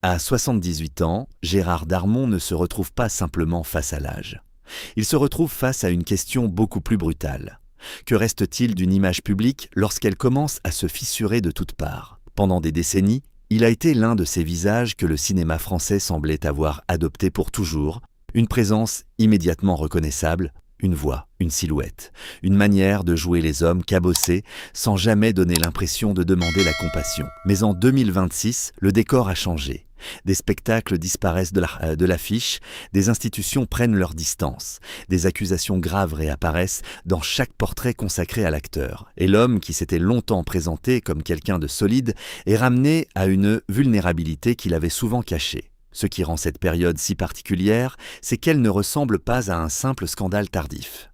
À 78 ans, Gérard Darmon ne se retrouve pas simplement face à l'âge. Il se retrouve face à une question beaucoup plus brutale. Que reste-t-il d'une image publique lorsqu'elle commence à se fissurer de toutes parts? Pendant des décennies, il a été l'un de ces visages que le cinéma français semblait avoir adopté pour toujours, une présence immédiatement reconnaissable, une voix, une silhouette, une manière de jouer les hommes cabossés sans jamais donner l'impression de demander la compassion. Mais en 2026, le décor a changé. Des spectacles disparaissent de l'affiche, des institutions prennent leur distance, des accusations graves réapparaissent dans chaque portrait consacré à l'acteur. Et l'homme qui s'était longtemps présenté comme quelqu'un de solide est ramené à une vulnérabilité qu'il avait souvent cachée. Ce qui rend cette période si particulière, c'est qu'elle ne ressemble pas à un simple scandale tardif.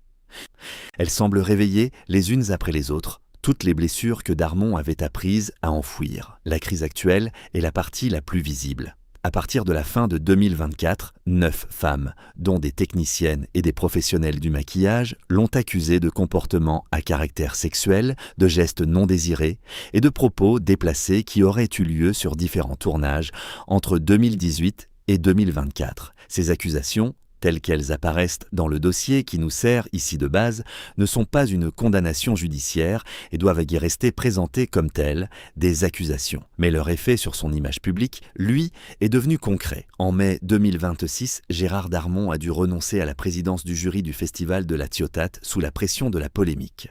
Elle semble réveiller, les unes après les autres, toutes les blessures que Darmon avait apprises à enfouir. La crise actuelle est la partie la plus visible. À partir de la fin de 2024, 9 femmes, dont des techniciennes et des professionnels du maquillage, l'ont accusé de comportements à caractère sexuel, de gestes non désirés et de propos déplacés qui auraient eu lieu sur différents tournages entre 2018 et 2024. Ces accusations, telles qu'elles apparaissent dans le dossier qui nous sert ici de base, ne sont pas une condamnation judiciaire et doivent y rester présentées comme telles, des accusations. Mais leur effet sur son image publique, lui, est devenu concret. En mai 2026, Gérard Darmon a dû renoncer à la présidence du jury du festival de la Ciotat sous la pression de la polémique.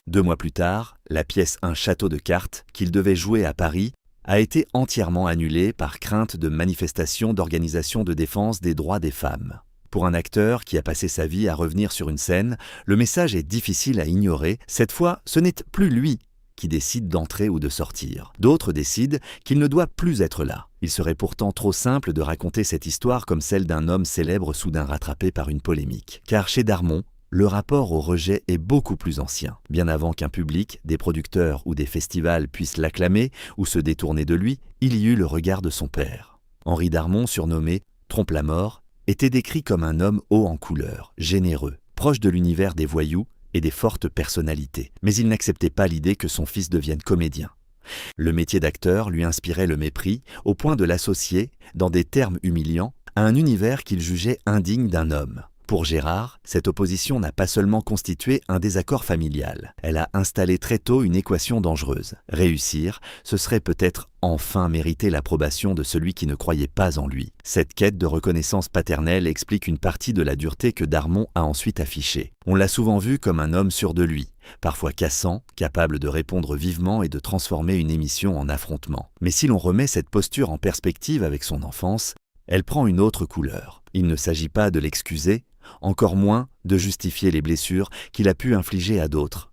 2 mois plus tard, la pièce Un château de cartes, qu'il devait jouer à Paris, a été entièrement annulée par crainte de manifestations d'organisations de défense des droits des femmes. Pour un acteur qui a passé sa vie à revenir sur une scène, le message est difficile à ignorer. Cette fois, ce n'est plus lui qui décide d'entrer ou de sortir. D'autres décident qu'il ne doit plus être là. Il serait pourtant trop simple de raconter cette histoire comme celle d'un homme célèbre soudain rattrapé par une polémique. Car chez Darmon, le rapport au rejet est beaucoup plus ancien. Bien avant qu'un public, des producteurs ou des festivals puissent l'acclamer ou se détourner de lui, il y eut le regard de son père. Henri Darmon, surnommé « Trompe-la-Mort », était décrit comme un homme haut en couleur, généreux, proche de l'univers des voyous et des fortes personnalités. Mais il n'acceptait pas l'idée que son fils devienne comédien. Le métier d'acteur lui inspirait le mépris, au point de l'associer, dans des termes humiliants, à un univers qu'il jugeait indigne d'un homme. Pour Gérard, cette opposition n'a pas seulement constitué un désaccord familial, elle a installé très tôt une équation dangereuse. Réussir, ce serait peut-être enfin mériter l'approbation de celui qui ne croyait pas en lui. Cette quête de reconnaissance paternelle explique une partie de la dureté que Darmon a ensuite affichée. On l'a souvent vu comme un homme sûr de lui, parfois cassant, capable de répondre vivement et de transformer une émission en affrontement. Mais si l'on remet cette posture en perspective avec son enfance, elle prend une autre couleur. Il ne s'agit pas de l'excuser, encore moins de justifier les blessures qu'il a pu infliger à d'autres.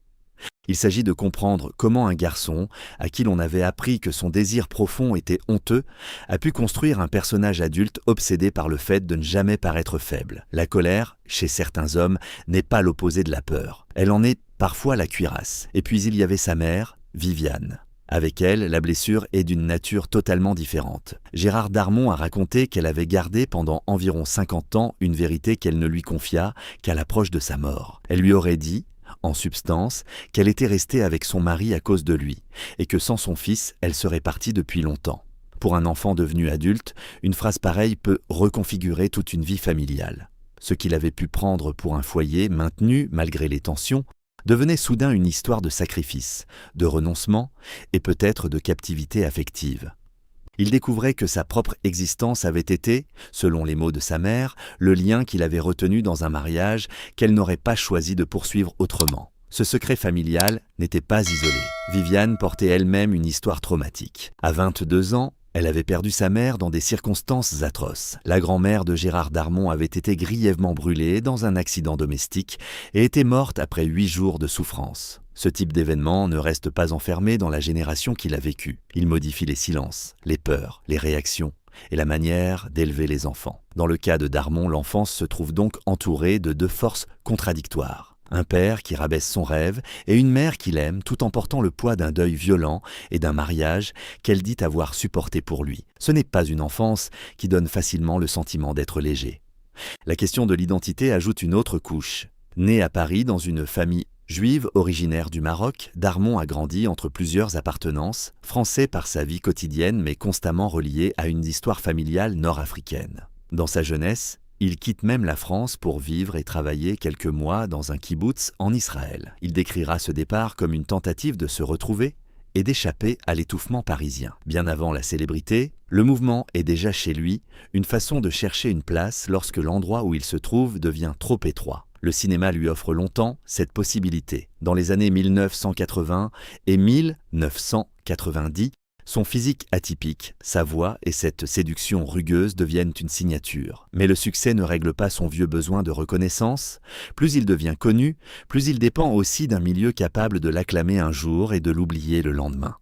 Il s'agit de comprendre comment un garçon, à qui l'on avait appris que son désir profond était honteux, a pu construire un personnage adulte obsédé par le fait de ne jamais paraître faible. La colère, chez certains hommes, n'est pas l'opposé de la peur. Elle en est parfois la cuirasse. Et puis il y avait sa mère, Viviane. Avec elle, la blessure est d'une nature totalement différente. Gérard Darmon a raconté qu'elle avait gardé pendant environ 50 ans une vérité qu'elle ne lui confia qu'à l'approche de sa mort. Elle lui aurait dit, en substance, qu'elle était restée avec son mari à cause de lui, et que sans son fils, elle serait partie depuis longtemps. Pour un enfant devenu adulte, une phrase pareille peut reconfigurer toute une vie familiale. Ce qu'il avait pu prendre pour un foyer maintenu malgré les tensions, devenait soudain une histoire de sacrifice, de renoncement et peut-être de captivité affective. Il découvrait que sa propre existence avait été, selon les mots de sa mère, le lien qu'il avait retenu dans un mariage qu'elle n'aurait pas choisi de poursuivre autrement. Ce secret familial n'était pas isolé. Viviane portait elle-même une histoire traumatique. À 22 ans, elle avait perdu sa mère dans des circonstances atroces. La grand-mère de Gérard Darmon avait été grièvement brûlée dans un accident domestique et était morte après 8 jours de souffrance. Ce type d'événement ne reste pas enfermé dans la génération qui l'a vécu. Il modifie les silences, les peurs, les réactions et la manière d'élever les enfants. Dans le cas de Darmon, l'enfance se trouve donc entourée de 2 forces contradictoires. Un père qui rabaisse son rêve et une mère qui l'aime tout en portant le poids d'un deuil violent et d'un mariage qu'elle dit avoir supporté pour lui. Ce n'est pas une enfance qui donne facilement le sentiment d'être léger. La question de l'identité ajoute une autre couche. Né à Paris dans une famille Juive originaire du Maroc, Darmon a grandi entre plusieurs appartenances, français par sa vie quotidienne mais constamment relié à une histoire familiale nord-africaine. Dans sa jeunesse, il quitte même la France pour vivre et travailler quelques mois dans un kibboutz en Israël. Il décrira ce départ comme une tentative de se retrouver et d'échapper à l'étouffement parisien. Bien avant la célébrité, le mouvement est déjà chez lui, une façon de chercher une place lorsque l'endroit où il se trouve devient trop étroit. Le cinéma lui offre longtemps cette possibilité. Dans les années 1980 et 1990, son physique atypique, sa voix et cette séduction rugueuse deviennent une signature. Mais le succès ne règle pas son vieux besoin de reconnaissance. Plus il devient connu, plus il dépend aussi d'un milieu capable de l'acclamer un jour et de l'oublier le lendemain.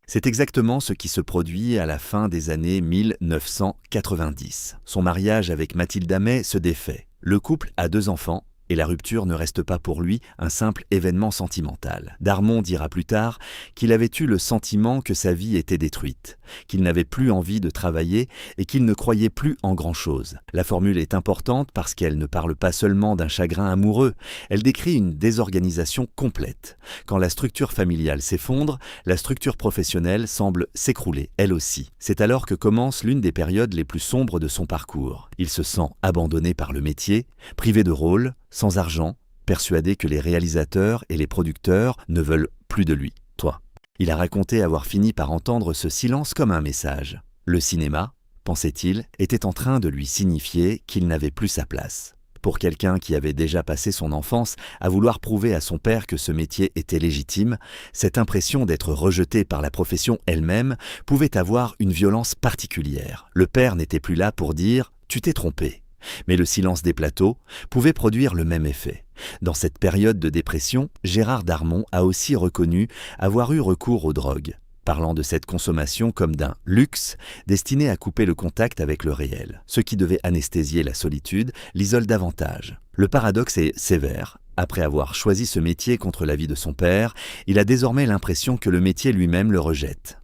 C'est exactement ce qui se produit à la fin des années 1990. Son mariage avec Mathilde Amet se défait. Le couple a 2 enfants et la rupture ne reste pas pour lui un simple événement sentimental. Darmon dira plus tard qu'il avait eu le sentiment que sa vie était détruite, qu'il n'avait plus envie de travailler et qu'il ne croyait plus en grand-chose. La formule est importante parce qu'elle ne parle pas seulement d'un chagrin amoureux, elle décrit une désorganisation complète. Quand la structure familiale s'effondre, la structure professionnelle semble s'écrouler, elle aussi. C'est alors que commence l'une des périodes les plus sombres de son parcours. Il se sent abandonné par le métier, privé de rôle, sans argent, persuadé que les réalisateurs et les producteurs ne veulent plus de lui. Toi. Il a raconté avoir fini par entendre ce silence comme un message. Le cinéma, pensait-il, était en train de lui signifier qu'il n'avait plus sa place. Pour quelqu'un qui avait déjà passé son enfance à vouloir prouver à son père que ce métier était légitime, cette impression d'être rejeté par la profession elle-même pouvait avoir une violence particulière. Le père n'était plus là pour dire « tu t'es trompé ». Mais le silence des plateaux pouvait produire le même effet. Dans cette période de dépression, Gérard Darmon a aussi reconnu avoir eu recours aux drogues, parlant de cette consommation comme d'un luxe destiné à couper le contact avec le réel. Ce qui devait anesthésier la solitude l'isole davantage. Le paradoxe est sévère. Après avoir choisi ce métier contre l'avis de son père, il a désormais l'impression que le métier lui-même le rejette.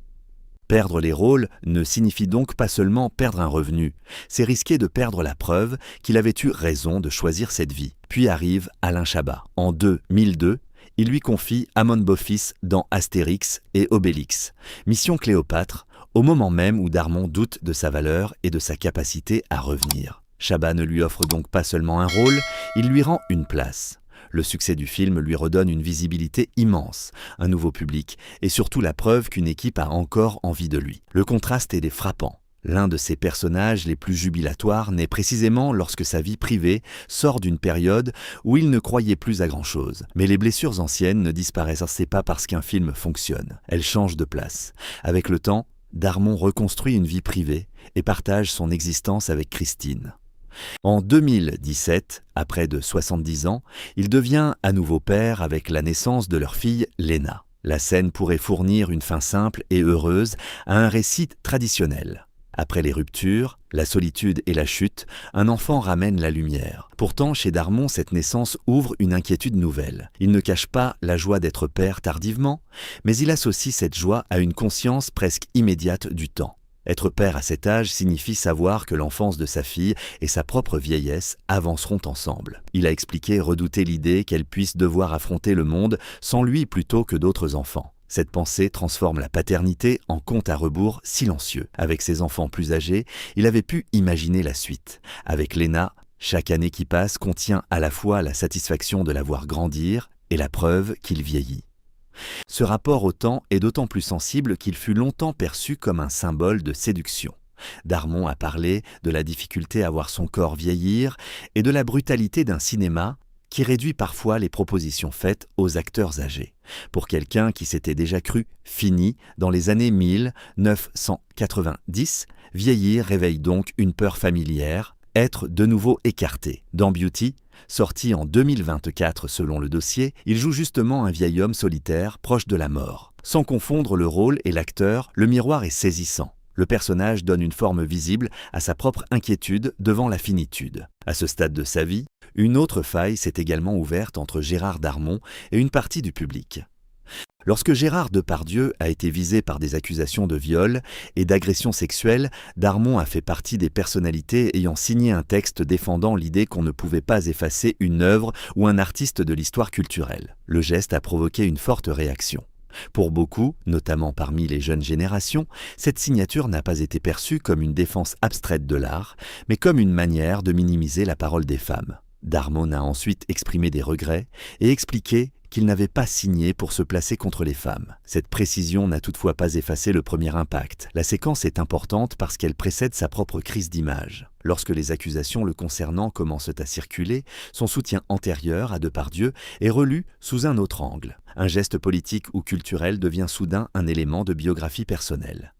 Perdre les rôles ne signifie donc pas seulement perdre un revenu, c'est risquer de perdre la preuve qu'il avait eu raison de choisir cette vie. Puis arrive Alain Chabat. En 2002, il lui confie Amon Bofis dans Astérix et Obélix, Mission Cléopâtre, au moment même où Darmon doute de sa valeur et de sa capacité à revenir. Chabat ne lui offre donc pas seulement un rôle, il lui rend une place. Le succès du film lui redonne une visibilité immense, un nouveau public et surtout la preuve qu'une équipe a encore envie de lui. Le contraste est frappant. L'un de ses personnages les plus jubilatoires naît précisément lorsque sa vie privée sort d'une période où il ne croyait plus à grand-chose. Mais les blessures anciennes ne disparaissent pas parce qu'un film fonctionne. Elles changent de place. Avec le temps, Darmon reconstruit une vie privée et partage son existence avec Christine. En 2017, à près de 70 ans, il devient à nouveau père avec la naissance de leur fille Léna. La scène pourrait fournir une fin simple et heureuse à un récit traditionnel. Après les ruptures, la solitude et la chute, un enfant ramène la lumière. Pourtant, chez Darmon, cette naissance ouvre une inquiétude nouvelle. Il ne cache pas la joie d'être père tardivement, mais il associe cette joie à une conscience presque immédiate du temps. Être père à cet âge signifie savoir que l'enfance de sa fille et sa propre vieillesse avanceront ensemble. Il a expliqué redouter l'idée qu'elle puisse devoir affronter le monde sans lui plutôt que d'autres enfants. Cette pensée transforme la paternité en compte à rebours silencieux. Avec ses enfants plus âgés, il avait pu imaginer la suite. Avec Léna, chaque année qui passe contient à la fois la satisfaction de la voir grandir et la preuve qu'il vieillit. Ce rapport au temps est d'autant plus sensible qu'il fut longtemps perçu comme un symbole de séduction. Darmon a parlé de la difficulté à voir son corps vieillir et de la brutalité d'un cinéma qui réduit parfois les propositions faites aux acteurs âgés. Pour quelqu'un qui s'était déjà cru fini dans les années 1990, vieillir réveille donc une peur familière, être de nouveau écarté. Dans Beauty, sorti en 2024 selon le dossier, il joue justement un vieil homme solitaire proche de la mort. Sans confondre le rôle et l'acteur, le miroir est saisissant. Le personnage donne une forme visible à sa propre inquiétude devant la finitude. À ce stade de sa vie, une autre faille s'est également ouverte entre Gérard Darmon et une partie du public. Lorsque Gérard Depardieu a été visé par des accusations de viol et d'agression sexuelle, Darmon a fait partie des personnalités ayant signé un texte défendant l'idée qu'on ne pouvait pas effacer une œuvre ou un artiste de l'histoire culturelle. Le geste a provoqué une forte réaction. Pour beaucoup, notamment parmi les jeunes générations, cette signature n'a pas été perçue comme une défense abstraite de l'art, mais comme une manière de minimiser la parole des femmes. Darmon a ensuite exprimé des regrets et expliqué qu'il n'avait pas signé pour se placer contre les femmes. Cette précision n'a toutefois pas effacé le premier impact. La séquence est importante parce qu'elle précède sa propre crise d'image. Lorsque les accusations le concernant commencent à circuler, son soutien antérieur à Depardieu est relu sous un autre angle. Un geste politique ou culturel devient soudain un élément de biographie personnelle.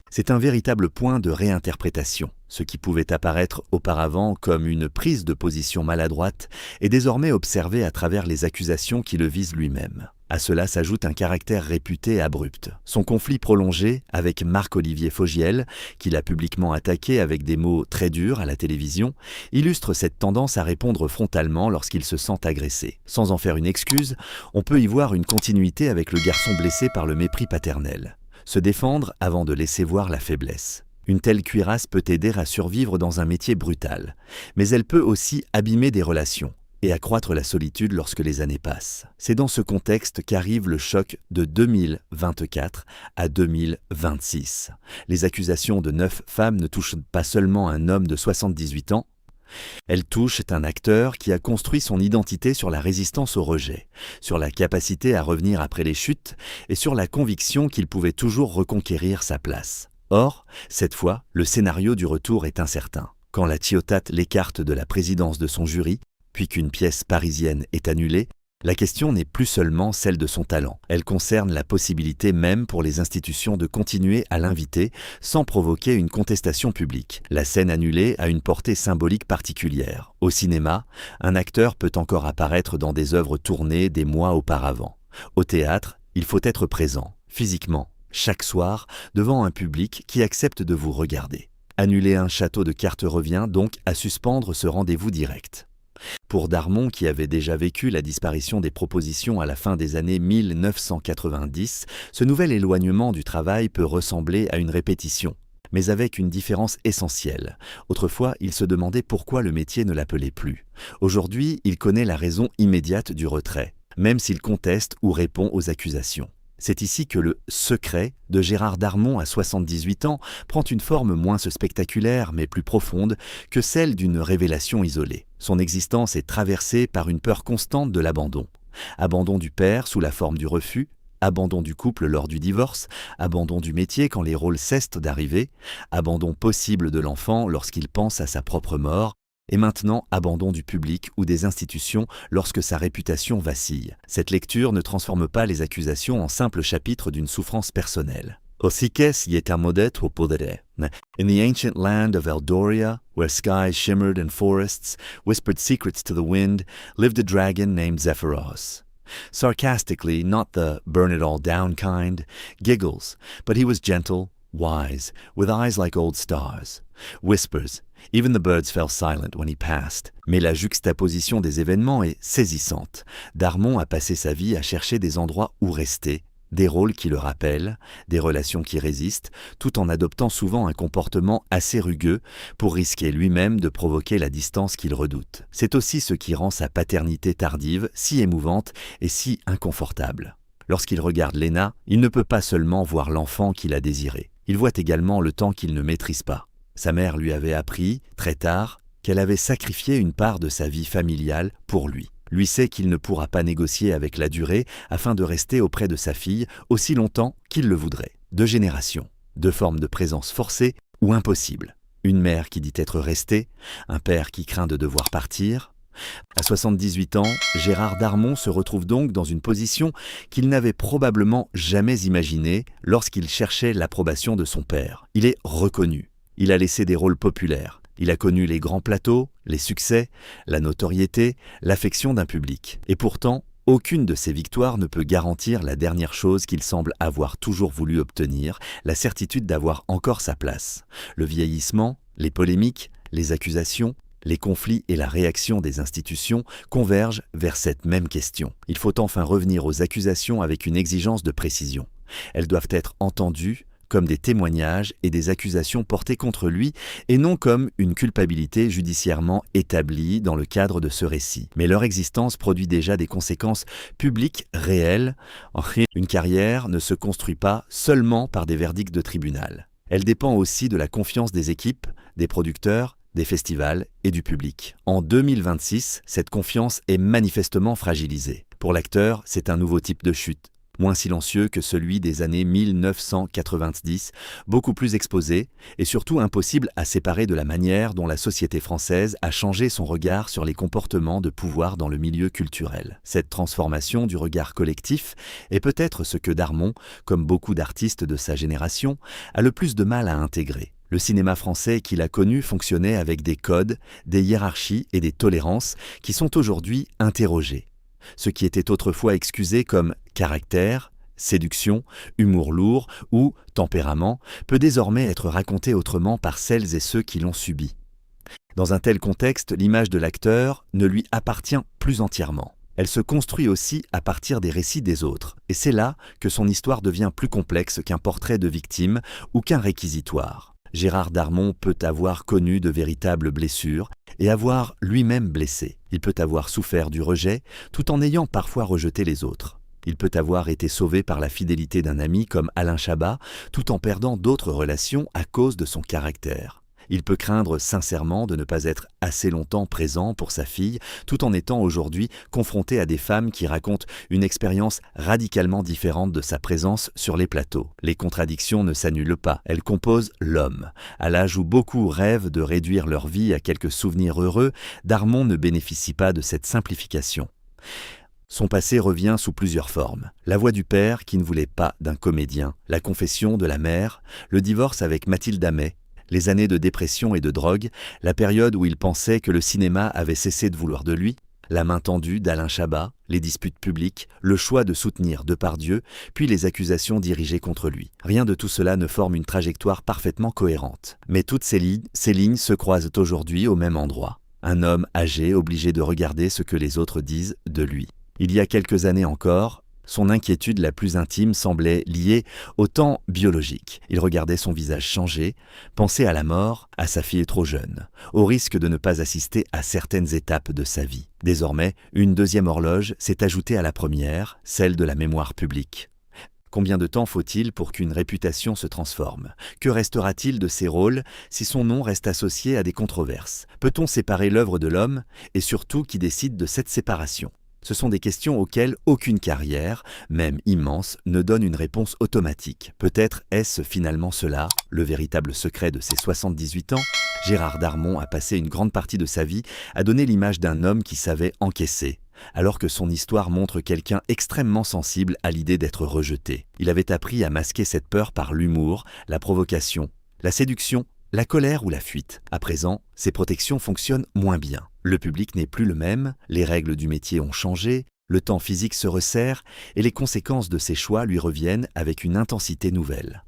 C'est un véritable point de réinterprétation. Ce qui pouvait apparaître auparavant comme une prise de position maladroite est désormais observé à travers les accusations qui le visent lui-même. À cela s'ajoute un caractère réputé abrupt. Son conflit prolongé avec Marc-Olivier Fogiel, qu'il a publiquement attaqué avec des mots très durs à la télévision, illustre cette tendance à répondre frontalement lorsqu'il se sent agressé. Sans en faire une excuse, on peut y voir une continuité avec le garçon blessé par le mépris paternel. Se défendre avant de laisser voir la faiblesse. Une telle cuirasse peut aider à survivre dans un métier brutal, mais elle peut aussi abîmer des relations et accroître la solitude lorsque les années passent. C'est dans ce contexte qu'arrive le choc de 2024 à 2026. Les accusations de 9 femmes ne touchent pas seulement un homme de 78 ans, elles touchent un acteur qui a construit son identité sur la résistance au rejet, sur la capacité à revenir après les chutes et sur la conviction qu'il pouvait toujours reconquérir sa place. Or, cette fois, le scénario du retour est incertain. Quand la Ciotat l'écarte de la présidence de son jury, puis qu'une pièce parisienne est annulée, la question n'est plus seulement celle de son talent. Elle concerne la possibilité même pour les institutions de continuer à l'inviter sans provoquer une contestation publique. La scène annulée a une portée symbolique particulière. Au cinéma, un acteur peut encore apparaître dans des œuvres tournées des mois auparavant. Au théâtre, il faut être présent, physiquement, chaque soir, devant un public qui accepte de vous regarder. Annuler un château de cartes revient donc à suspendre ce rendez-vous direct. Pour Darmon, qui avait déjà vécu la disparition des propositions à la fin des années 1990, ce nouvel éloignement du travail peut ressembler à une répétition, mais avec une différence essentielle. Autrefois, il se demandait pourquoi le métier ne l'appelait plus. Aujourd'hui, il connaît la raison immédiate du retrait, même s'il conteste ou répond aux accusations. C'est ici que le « secret » de Gérard Darmon à 78 ans prend une forme moins spectaculaire mais plus profonde que celle d'une révélation isolée. Son existence est traversée par une peur constante de l'abandon. Abandon du père sous la forme du refus, abandon du couple lors du divorce, abandon du métier quand les rôles cessent d'arriver, abandon possible de l'enfant lorsqu'il pense à sa propre mort, et maintenant abandon du public ou des institutions lorsque sa réputation vacille. Cette lecture ne transforme pas les accusations en simples chapitres d'une souffrance personnelle. Osiques yetammodet o podere. In the ancient land of Eldoria, where skies shimmered and forests whispered secrets to the wind, lived a dragon named Zephyros. Sarcastically, not the burn-it-all-down kind, giggles, but he was gentle, wise, with eyes like old stars. Whispers, even the birds fell silent when he passed. Mais la juxtaposition des événements est saisissante. Darmon a passé sa vie à chercher des endroits où rester, des rôles qui le rappellent, des relations qui résistent, tout en adoptant souvent un comportement assez rugueux pour risquer lui-même de provoquer la distance qu'il redoute. C'est aussi ce qui rend sa paternité tardive si émouvante et si inconfortable. Lorsqu'il regarde Léna, il ne peut pas seulement voir l'enfant qu'il a désiré. Il voit également le temps qu'il ne maîtrise pas. Sa mère lui avait appris, très tard, qu'elle avait sacrifié une part de sa vie familiale pour lui. Lui sait qu'il ne pourra pas négocier avec la durée afin de rester auprès de sa fille aussi longtemps qu'il le voudrait. 2 générations, 2 formes de présence forcée ou impossible. Une mère qui dit être restée, un père qui craint de devoir partir. À 78 ans, Gérard Darmon se retrouve donc dans une position qu'il n'avait probablement jamais imaginée lorsqu'il cherchait l'approbation de son père. Il est reconnu. Il a laissé des rôles populaires. Il a connu les grands plateaux, les succès, la notoriété, l'affection d'un public. Et pourtant, aucune de ces victoires ne peut garantir la dernière chose qu'il semble avoir toujours voulu obtenir, la certitude d'avoir encore sa place. Le vieillissement, les polémiques, les accusations, Les conflits et la réaction des institutions convergent vers cette même question. Il faut enfin revenir aux accusations avec une exigence de précision. Elles doivent être entendues comme des témoignages et des accusations portées contre lui et non comme une culpabilité judiciairement établie dans le cadre de ce récit. Mais leur existence produit déjà des conséquences publiques réelles. Une carrière ne se construit pas seulement par des verdicts de tribunal. Elle dépend aussi de la confiance des équipes, des producteurs, des festivals et du public. En 2026, cette confiance est manifestement fragilisée. Pour l'acteur, c'est un nouveau type de chute, moins silencieux que celui des années 1990, beaucoup plus exposé et surtout impossible à séparer de la manière dont la société française a changé son regard sur les comportements de pouvoir dans le milieu culturel. Cette transformation du regard collectif est peut-être ce que Darmon, comme beaucoup d'artistes de sa génération, a le plus de mal à intégrer. Le cinéma français qu'il a connu fonctionnait avec des codes, des hiérarchies et des tolérances qui sont aujourd'hui interrogées. Ce qui était autrefois excusé comme caractère, séduction, humour lourd ou tempérament peut désormais être raconté autrement par celles et ceux qui l'ont subi. Dans un tel contexte, l'image de l'acteur ne lui appartient plus entièrement. Elle se construit aussi à partir des récits des autres, et c'est là que son histoire devient plus complexe qu'un portrait de victime ou qu'un réquisitoire. Gérard Darmon peut avoir connu de véritables blessures et avoir lui-même blessé. Il peut avoir souffert du rejet tout en ayant parfois rejeté les autres. Il peut avoir été sauvé par la fidélité d'un ami comme Alain Chabat tout en perdant d'autres relations à cause de son caractère. Il peut craindre sincèrement de ne pas être assez longtemps présent pour sa fille, tout en étant aujourd'hui confronté à des femmes qui racontent une expérience radicalement différente de sa présence sur les plateaux. Les contradictions ne s'annulent pas, elles composent l'homme. À l'âge où beaucoup rêvent de réduire leur vie à quelques souvenirs heureux, Darmon ne bénéficie pas de cette simplification. Son passé revient sous plusieurs formes. La voix du père qui ne voulait pas d'un comédien, la confession de la mère, le divorce avec Mathilde Amet, les années de dépression et de drogue, la période où il pensait que le cinéma avait cessé de vouloir de lui, la main tendue d'Alain Chabat, les disputes publiques, le choix de soutenir Depardieu, puis les accusations dirigées contre lui. Rien de tout cela ne forme une trajectoire parfaitement cohérente. Mais toutes ces lignes se croisent aujourd'hui au même endroit. Un homme âgé obligé de regarder ce que les autres disent de lui. Il y a quelques années encore, son inquiétude la plus intime semblait liée au temps biologique. Il regardait son visage changer, pensait à la mort, à sa fille trop jeune, au risque de ne pas assister à certaines étapes de sa vie. Désormais, une deuxième horloge s'est ajoutée à la première, celle de la mémoire publique. Combien de temps faut-il pour qu'une réputation se transforme? Que restera-t-il de ses rôles si son nom reste associé à des controverses? Peut-on séparer l'œuvre de l'homme et surtout qui décide de cette séparation? Ce sont des questions auxquelles aucune carrière, même immense, ne donne une réponse automatique. Peut-être est-ce finalement cela, le véritable secret de ses 78 ans? Gérard Darmon a passé une grande partie de sa vie à donner l'image d'un homme qui savait encaisser, alors que son histoire montre quelqu'un extrêmement sensible à l'idée d'être rejeté. Il avait appris à masquer cette peur par l'humour, la provocation, la séduction, la colère ou la fuite. À présent, ces protections fonctionnent moins bien. Le public n'est plus le même, les règles du métier ont changé, le temps physique se resserre et les conséquences de ses choix lui reviennent avec une intensité nouvelle.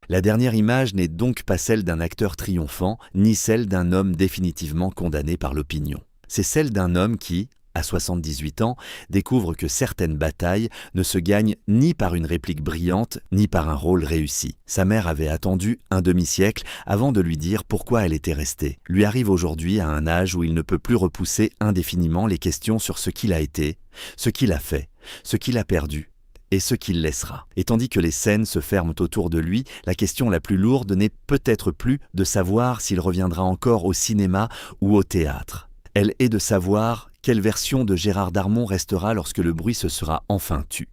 La dernière image n'est donc pas celle d'un acteur triomphant, ni celle d'un homme définitivement condamné par l'opinion. C'est celle d'un homme qui, à 78 ans, découvre que certaines batailles ne se gagnent ni par une réplique brillante, ni par un rôle réussi. Sa mère avait attendu un demi-siècle avant de lui dire pourquoi elle était restée. Lui arrive aujourd'hui à un âge où il ne peut plus repousser indéfiniment les questions sur ce qu'il a été, ce qu'il a fait, ce qu'il a perdu et ce qu'il laissera. Et tandis que les scènes se ferment autour de lui, la question la plus lourde n'est peut-être plus de savoir s'il reviendra encore au cinéma ou au théâtre. Elle est de savoir quelle version de Gérard Darmon restera lorsque le bruit se sera enfin tu.